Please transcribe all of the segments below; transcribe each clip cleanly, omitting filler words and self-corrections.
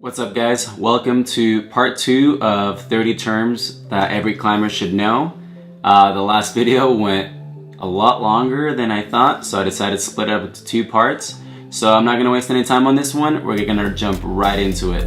What's up, guys? Welcome to part 2 of 30 terms that every climber should know. The last video went a lot longer than I thought, so I decided to split it up into 2 parts. So I'm not going to waste any time on this one. We're going to jump right into it.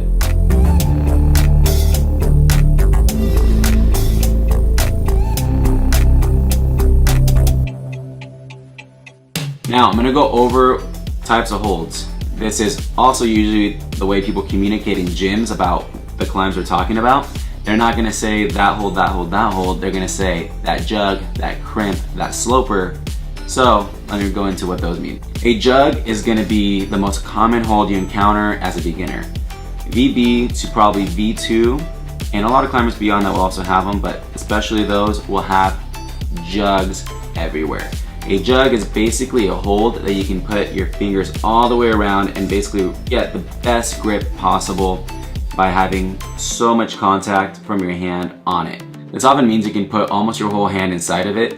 Now I'm going to go over types of holds. This is also usually the way people communicate in gyms about the climbs we're talking about. They're not going to say that hold, that hold, that hold. They're going to say that jug, that crimp, that sloper. So let me go into what those mean. A jug is going to be the most common hold you encounter as a beginner. VB to probably V2, and a lot of climbers beyond that will also have them, but especially those will have jugs everywhere. A jug is basically a hold that you can put your fingers all the way around and basically get the best grip possible by having so much contact from your hand on it. This often means you can put almost your whole hand inside of it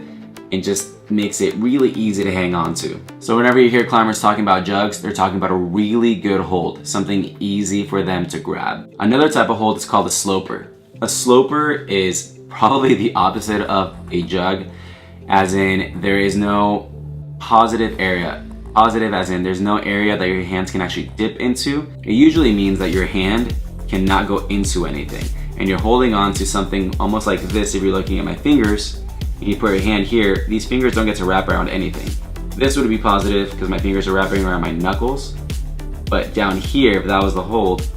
and just makes it really easy to hang on to. So whenever you hear climbers talking about jugs, they're talking about a really good hold, something easy for them to grab. Another type of hold is called a sloper. A sloper is probably the opposite of a jug, as in there is no positive area. Positive as in there's no area that your hands can actually dip into. It usually means that your hand cannot go into anything and you're holding on to something almost like this. If you're looking at my fingers and you put your hand here, these fingers don't get to wrap around anything. This would be positive because my fingers are wrapping around my knuckles, but down here, if that was the hold,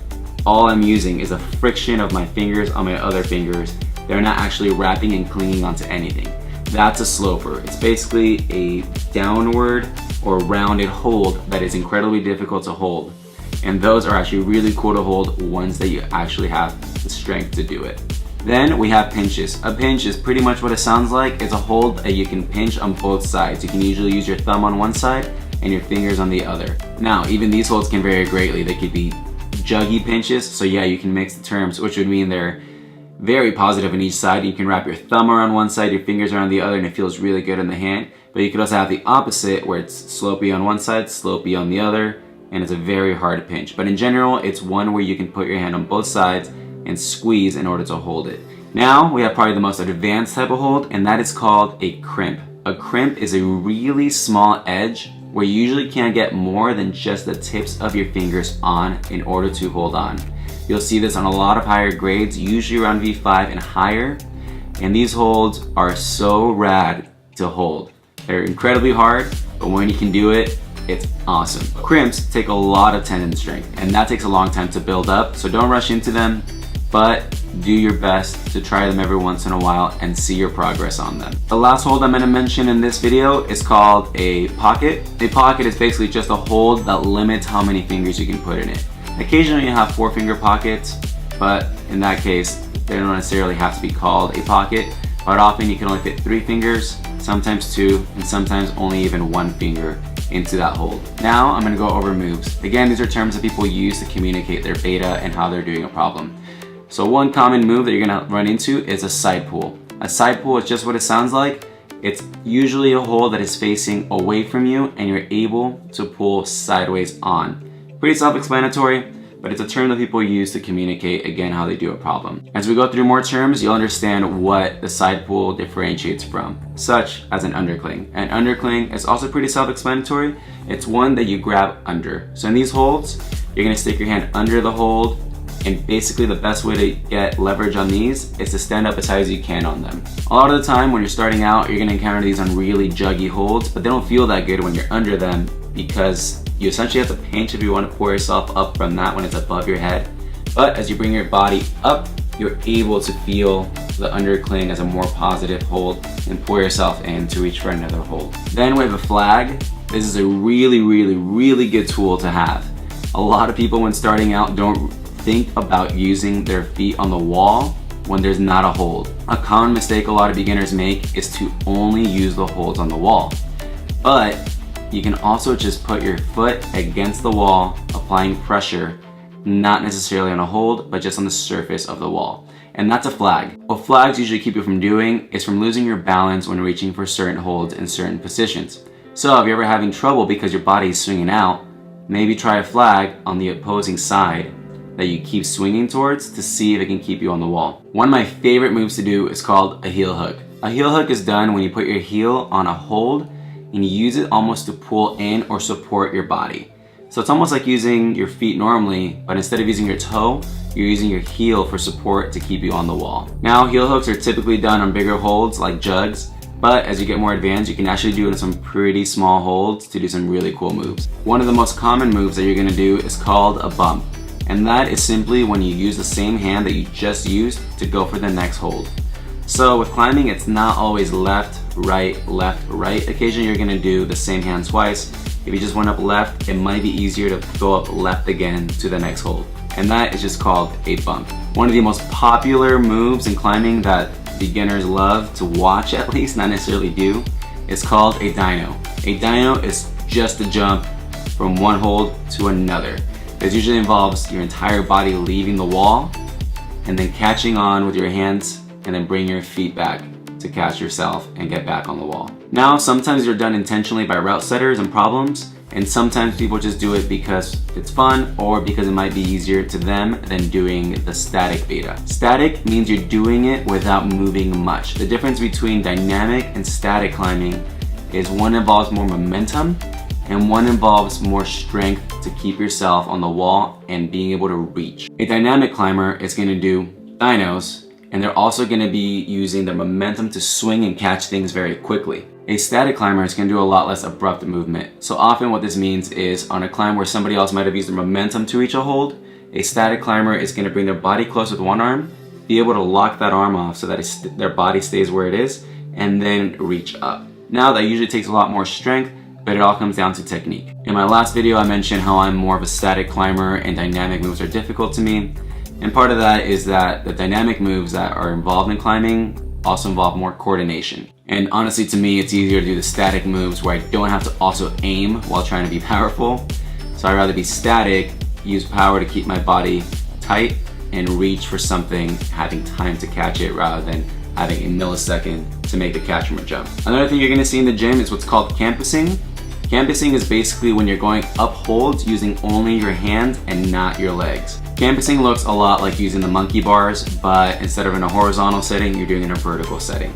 all I'm using is the friction of my fingers on my other fingers. They're not actually wrapping and clinging onto anything. That's a sloper. It's basically a downward or rounded hold that is incredibly difficult to hold. And those are actually really cool to hold once that you actually have the strength to do it. Then we have pinches. A pinch is pretty much what it sounds like. It's a hold that you can pinch on both sides. You can usually use your thumb on one side and your fingers on the other. Now, even these holds can vary greatly. They could be juggy pinches. So yeah, you can mix the terms, which would mean they're very positive on each side. You can wrap your thumb around one side, your fingers around the other, and it feels really good in the hand. But you could also have the opposite, where it's slopey on one side, slopey on the other, and it's a very hard pinch. But in general, it's one where you can put your hand on both sides and squeeze in order to hold it. Now we have probably the most advanced type of hold, and that is called a crimp. A crimp is a really small edge where you usually can't get more than just the tips of your fingers on in order to hold on. You'll see this on a lot of higher grades, usually around V5 and higher. And these holds are so rad to hold. They're incredibly hard, but when you can do it, it's awesome. Crimps take a lot of tendon strength, and that takes a long time to build up, so don't rush into them, but do your best to try them every once in a while and see your progress on them. The last hold I'm going to mention in this video is called a pocket. A pocket is basically just a hold that limits how many fingers you can put in it. Occasionally you have 4-finger pockets, but in that case, they don't necessarily have to be called a pocket. Quite often you can only fit 3 fingers, sometimes 2, and sometimes only even 1 finger into that hold. Now I'm going to go over moves. Again, these are terms that people use to communicate their beta and how they're doing a problem. So one common move that you're going to run into is a side pull. A side pull is just what it sounds like. It's usually a hold that is facing away from you and you're able to pull sideways on. Pretty self-explanatory, but it's a term that people use to communicate, again, how they do a problem. As we go through more terms, you'll understand what the side pull differentiates from, such as an undercling. An undercling is also pretty self-explanatory. It's one that you grab under. So in these holds, you're gonna stick your hand under the hold, and basically the best way to get leverage on these is to stand up as high as you can on them. A lot of the time when you're starting out, you're gonna encounter these on really juggy holds, but they don't feel that good when you're under them because you essentially have to pinch if you want to pull yourself up from that when it's above your head. But as you bring your body up, you're able to feel the undercling as a more positive hold and pull yourself in to reach for another hold. Then we have a flag. This is a really good tool to have. A lot of people when starting out don't think about using their feet on the wall when there's not a hold. A common mistake a lot of beginners make is to only use the holds on the wall. But you can also just put your foot against the wall, applying pressure, not necessarily on a hold, but just on the surface of the wall. And that's a flag. What flags usually keep you from doing is from losing your balance when reaching for certain holds in certain positions. So if you're ever having trouble because your body is swinging out, maybe try a flag on the opposing side that you keep swinging towards to see if it can keep you on the wall. One of my favorite moves to do is called a heel hook. A heel hook is done when you put your heel on a hold and you use it almost to pull in or support your body. So it's almost like using your feet normally, but instead of using your toe, you're using your heel for support to keep you on the wall. Now, heel hooks are typically done on bigger holds like jugs, but as you get more advanced, you can actually do it in some pretty small holds to do some really cool moves. One of the most common moves that you're gonna do is called a bump. And that is simply when you use the same hand that you just used to go for the next hold. So with climbing, it's not always left, right. Occasionally you're gonna do the same hand twice. If you just went up left, it might be easier to go up left again to the next hold. And that is just called a bump. One of the most popular moves in climbing that beginners love to watch, at least, not necessarily do, is called a dyno. A dyno is just a jump from one hold to another. This usually involves your entire body leaving the wall and then catching on with your hands and then bring your feet back to catch yourself and get back on the wall. Now, sometimes you're done intentionally by route setters and problems, and sometimes people just do it because it's fun or because it might be easier to them than doing the static beta. Static means you're doing it without moving much. The difference between dynamic and static climbing is one involves more momentum and one involves more strength to keep yourself on the wall and being able to reach. A dynamic climber is going to do dynos, and they're also going to be using their momentum to swing and catch things very quickly. A static climber is going to do a lot less abrupt movement. So often what this means is on a climb where somebody else might have used their momentum to reach a hold, a static climber is going to bring their body close with one arm, be able to lock that arm off so that their body stays where it is, and then reach up. Now that usually takes a lot more strength, but it all comes down to technique. In my last video, I mentioned how I'm more of a static climber and dynamic moves are difficult to me. And part of that is that the dynamic moves that are involved in climbing also involve more coordination. And honestly, to me, it's easier to do the static moves where I don't have to also aim while trying to be powerful. So I'd rather be static, use power to keep my body tight, and reach for something, having time to catch it rather than having a millisecond to make the catch from a jump. Another thing you're gonna see in the gym is what's called campusing. Campusing is basically when you're going up holds using only your hands and not your legs. Campusing looks a lot like using the monkey bars, but instead of in a horizontal setting, you're doing it in a vertical setting.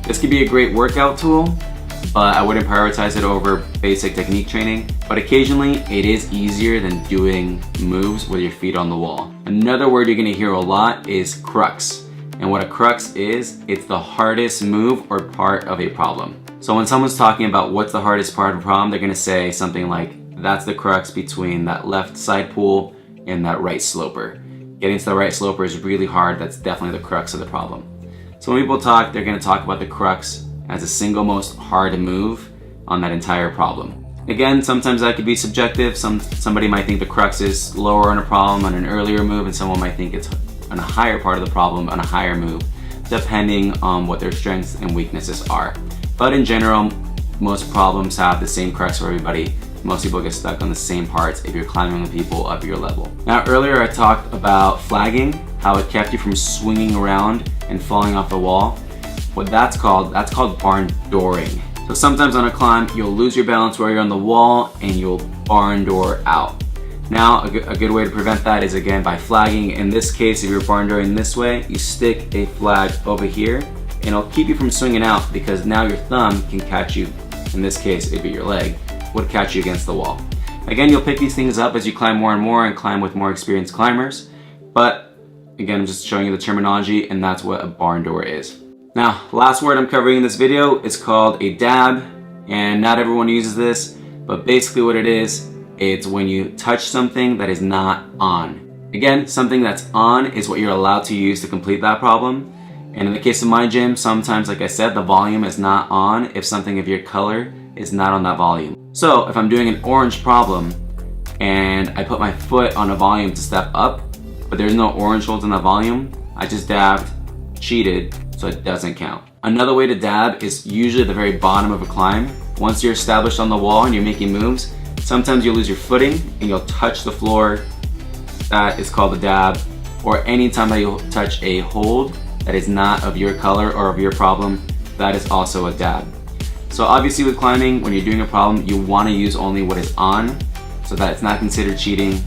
This could be a great workout tool, but I wouldn't prioritize it over basic technique training. But occasionally, it is easier than doing moves with your feet on the wall. Another word you're gonna hear a lot is crux. And what a crux is, it's the hardest move or part of a problem. So when someone's talking about what's the hardest part of a problem, they're gonna say something like, that's the crux between that left side pull and that right sloper. Getting to the right sloper is really hard. That's definitely the crux of the problem. So when people talk, they're gonna talk about the crux as the single most hard move on that entire problem. Again, sometimes that could be subjective. Somebody might think the crux is lower on a problem on an earlier move, and someone might think it's on a higher part of the problem on a higher move, depending on what their strengths and weaknesses are. But in general, most problems have the same crux for everybody. Most people get stuck on the same parts if you're climbing with people of your level. Now, earlier I talked about flagging, how it kept you from swinging around and falling off the wall. What that's called barn dooring. So sometimes on a climb, you'll lose your balance where you're on the wall and you'll barn door out. Now, a good way to prevent that is again by flagging. In this case, if you're barn dooring this way, you stick a flag over here and it'll keep you from swinging out because now your thumb can catch you, in this case, it'd be your leg, would catch you against the wall. Again, you'll pick these things up as you climb more and more and climb with more experienced climbers. But again, I'm just showing you the terminology, and that's what a barn door is. Now, last word I'm covering in this video is called a dab, and not everyone uses this, but basically what it is, it's when you touch something that is not on. Again, something that's on is what you're allowed to use to complete that problem. And in the case of my gym, sometimes, like I said, the volume is not on if something of your color is not on that volume. So if I'm doing an orange problem and I put my foot on a volume to step up, but there's no orange holds in that volume, I just dabbed, cheated, so it doesn't count. Another way to dab is usually at the very bottom of a climb. Once you're established on the wall and you're making moves, sometimes you'll lose your footing and you'll touch the floor. That is called a dab. Or anytime that you'll touch a hold that is not of your color or of your problem, that is also a dab. So obviously with climbing, when you're doing a problem, you want to use only what is on so that it's not considered cheating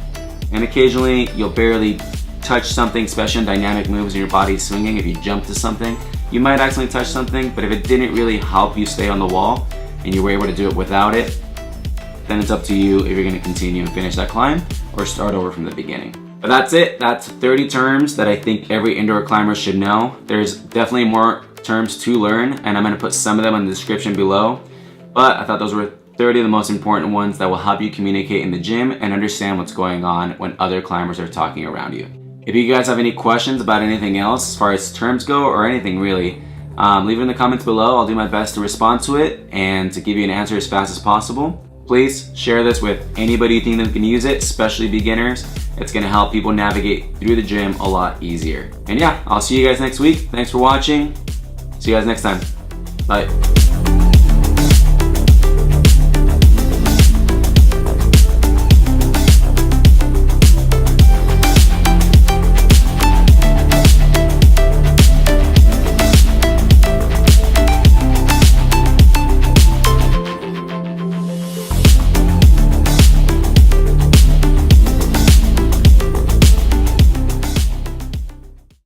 And occasionally you'll barely touch something, especially in dynamic moves and your body's swinging. If you jump to something, you might accidentally touch something, but if it didn't really help you stay on the wall and you were able to do it without it, then it's up to you if you're gonna continue and finish that climb or start over from the beginning. But that's it. That's 30 terms that I think every indoor climber should know. There's definitely more terms to learn, and I'm gonna put some of them in the description below. But I thought those were 30 of the most important ones that will help you communicate in the gym and understand what's going on when other climbers are talking around you. If you guys have any questions about anything else as far as terms go or anything really, leave it in the comments below. I'll do my best to respond to it and to give you an answer as fast as possible. Please share this with anybody you think that can use it, especially beginners. It's gonna help people navigate through the gym a lot easier. And yeah, I'll see you guys next week. Thanks for watching. See you guys next time. Bye.